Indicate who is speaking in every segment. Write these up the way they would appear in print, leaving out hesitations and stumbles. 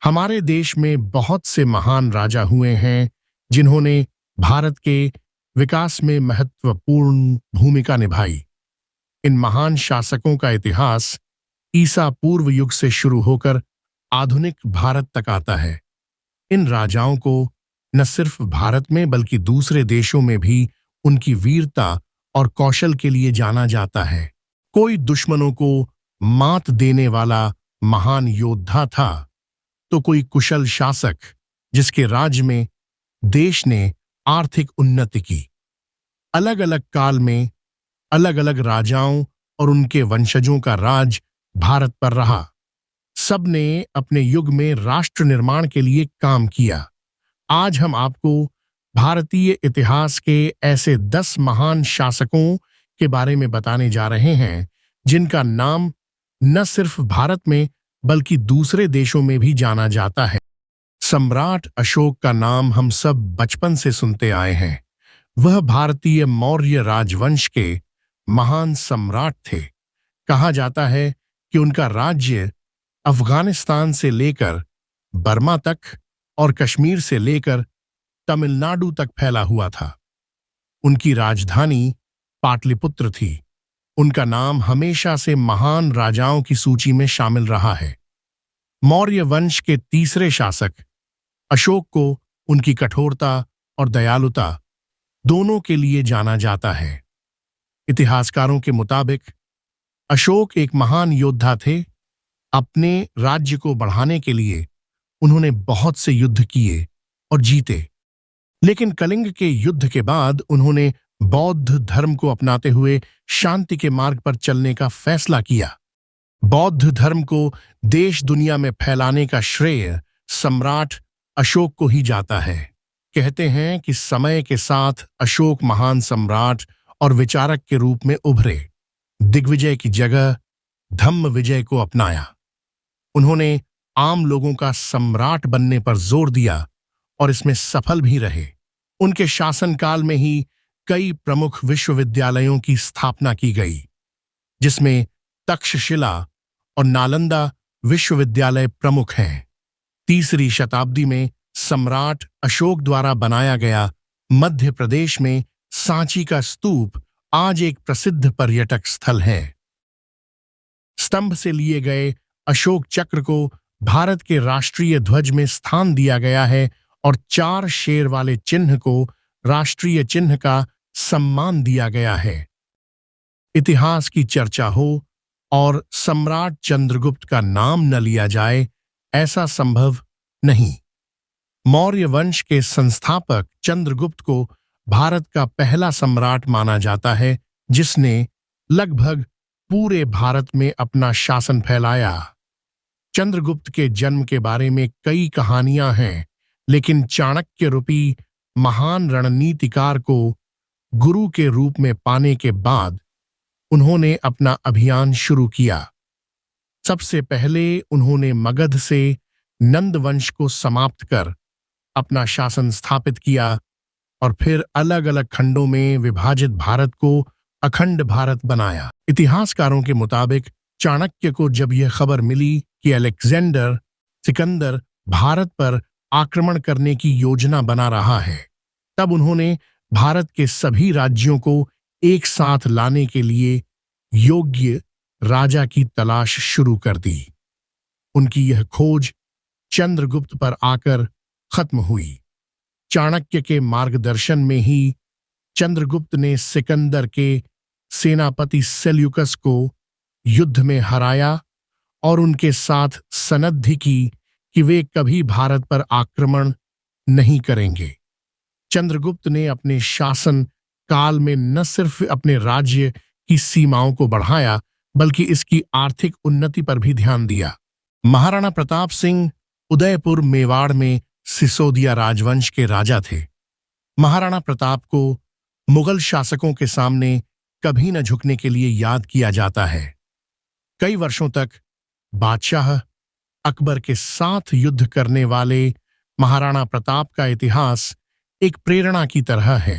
Speaker 1: हमारे देश में बहुत से महान राजा हुए हैं जिन्होंने भारत के विकास में महत्वपूर्ण भूमिका निभाई। इन महान शासकों का इतिहास ईसा पूर्व युग से शुरू होकर आधुनिक भारत तक आता है। इन राजाओं को न सिर्फ भारत में बल्कि दूसरे देशों में भी उनकी वीरता और कौशल के लिए जाना जाता है। कोई दुश्मनों को मात देने वाला महान योद्धा था, तो कोई कुशल शासक जिसके राज्य में देश ने आर्थिक उन्नति की। अलग अलग काल में अलग अलग राजाओं और उनके वंशजों का राज भारत पर रहा। सबने अपने युग में राष्ट्र निर्माण के लिए काम किया। आज हम आपको भारतीय इतिहास के ऐसे 10 महान शासकों के बारे में बताने जा रहे हैं जिनका नाम न सिर्फ भारत में बल्कि दूसरे देशों में भी जाना जाता है। सम्राट अशोक का नाम हम सब बचपन से सुनते आए हैं। वह भारतीय मौर्य राजवंश के महान सम्राट थे। कहा जाता है कि उनका राज्य अफगानिस्तान से लेकर बर्मा तक और कश्मीर से लेकर तमिलनाडु तक फैला हुआ था। उनकी राजधानी पाटलिपुत्र थी। उनका नाम हमेशा से महान राजाओं की सूची में शामिल रहा है। मौर्य वंश के तीसरे शासक अशोक को उनकी कठोरता और दयालुता दोनों के लिए जाना जाता है। इतिहासकारों के मुताबिक अशोक एक महान योद्धा थे। अपने राज्य को बढ़ाने के लिए उन्होंने बहुत से युद्ध किए और जीते, लेकिन कलिंग के युद्ध के बाद उन्होंने बौद्ध धर्म को अपनाते हुए शांति के मार्ग पर चलने का फैसला किया। बौद्ध धर्म को देश दुनिया में फैलाने का श्रेय सम्राट अशोक को ही जाता है। कहते हैं कि समय के साथ अशोक महान सम्राट और विचारक के रूप में उभरे। दिग्विजय की जगह धम्म विजय को अपनाया। उन्होंने आम लोगों का सम्राट बनने पर जोर दिया और इसमें सफल भी रहे। उनके शासनकाल में ही कई प्रमुख विश्वविद्यालयों की स्थापना की गई, जिसमें तक्षशिला और नालंदा विश्वविद्यालय प्रमुख हैं। 3री शताब्दी में सम्राट अशोक द्वारा बनाया गया मध्य प्रदेश में सांची का स्तूप आज एक प्रसिद्ध पर्यटक स्थल है। स्तंभ से लिए गए अशोक चक्र को भारत के राष्ट्रीय ध्वज में स्थान दिया गया है और 4 शेर वाले चिन्ह को राष्ट्रीय चिन्ह का सम्मान दिया गया है। इतिहास की चर्चा हो और सम्राट चंद्रगुप्त का नाम न लिया जाए, ऐसा संभव नहीं। मौर्य वंश के संस्थापक चंद्रगुप्त को भारत का पहला सम्राट माना जाता है, जिसने लगभग पूरे भारत में अपना शासन फैलाया। चंद्रगुप्त के जन्म के बारे में कई कहानियां हैं, लेकिन चाणक्य रूपी महान रणनीतिकार को गुरु के रूप में पाने के बाद उन्होंने अपना अभियान शुरू किया। सबसे पहले उन्होंने मगध से नंद वंश को समाप्त कर अपना शासन स्थापित किया और फिर अलग अलग खंडों में विभाजित भारत को अखंड भारत बनाया। इतिहासकारों के मुताबिक चाणक्य को जब यह खबर मिली कि अलेक्जेंडर सिकंदर भारत पर आक्रमण करने की योजना बना रहा है, तब उन्होंने भारत के सभी राज्यों को एक साथ लाने के लिए योग्य राजा की तलाश शुरू कर दी। उनकी यह खोज चंद्रगुप्त पर आकर खत्म हुई। चाणक्य के मार्गदर्शन में ही चंद्रगुप्त ने सिकंदर के सेनापति सेल्यूकस को युद्ध में हराया और उनके साथ सनद्धि की कि वे कभी भारत पर आक्रमण नहीं करेंगे। चंद्रगुप्त ने अपने शासन काल में न सिर्फ अपने राज्य की सीमाओं को बढ़ाया, बल्कि इसकी आर्थिक उन्नति पर भी ध्यान दिया। महाराणा प्रताप सिंह उदयपुर मेवाड़ में सिसोदिया राजवंश के राजा थे। महाराणा प्रताप को मुगल शासकों के सामने कभी न झुकने के लिए याद किया जाता है। कई वर्षों तक बादशाह अकबर के साथ युद्ध करने वाले महाराणा प्रताप का इतिहास एक प्रेरणा की तरह है।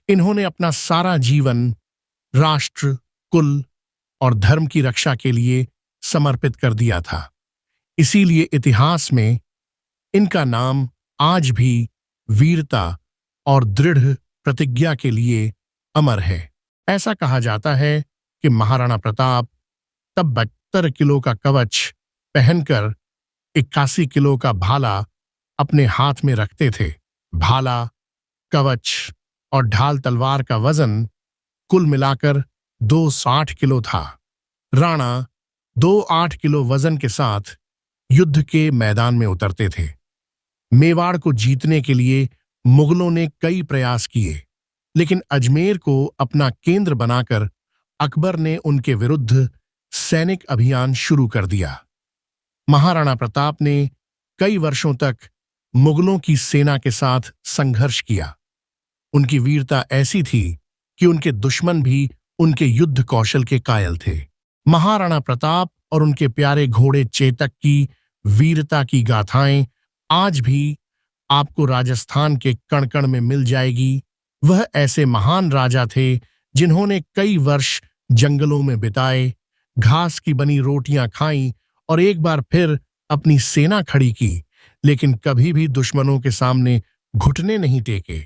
Speaker 1: इन्होंने अपना सारा जीवन राष्ट्र, कुल और धर्म की रक्षा के लिए समर्पित कर दिया था। इसीलिए इतिहास में इनका नाम आज भी वीरता और दृढ़ प्रतिज्ञा के लिए अमर है। ऐसा कहा जाता है कि महाराणा प्रताप तब 72 किलो का कवच पहनकर 81 किलो का भाला अपने हाथ में रखते थे। भाला, कवच और ढाल तलवार का वजन कुल मिलाकर 260 किलो था। राणा 28 किलो वजन के साथ युद्ध के मैदान में उतरते थे। मेवाड़ को जीतने के लिए मुगलों ने कई प्रयास किए, लेकिन अजमेर को अपना केंद्र बनाकर अकबर ने उनके विरुद्ध सैनिक अभियान शुरू कर दिया। महाराणा प्रताप ने कई वर्षों तक मुगलों की सेना के साथ संघर्ष किया। उनकी वीरता ऐसी थी कि उनके दुश्मन भी उनके युद्ध कौशल के कायल थे। महाराणा प्रताप और उनके प्यारे घोड़े चेतक की वीरता की गाथाएं आज भी आपको राजस्थान के कण कण में मिल जाएगी। वह ऐसे महान राजा थे जिन्होंने कई वर्ष जंगलों में बिताए, घास की बनी रोटियां खाईं और एक बार फिर अपनी सेना खड़ी की, लेकिन कभी भी दुश्मनों के सामने घुटने नहीं टेके।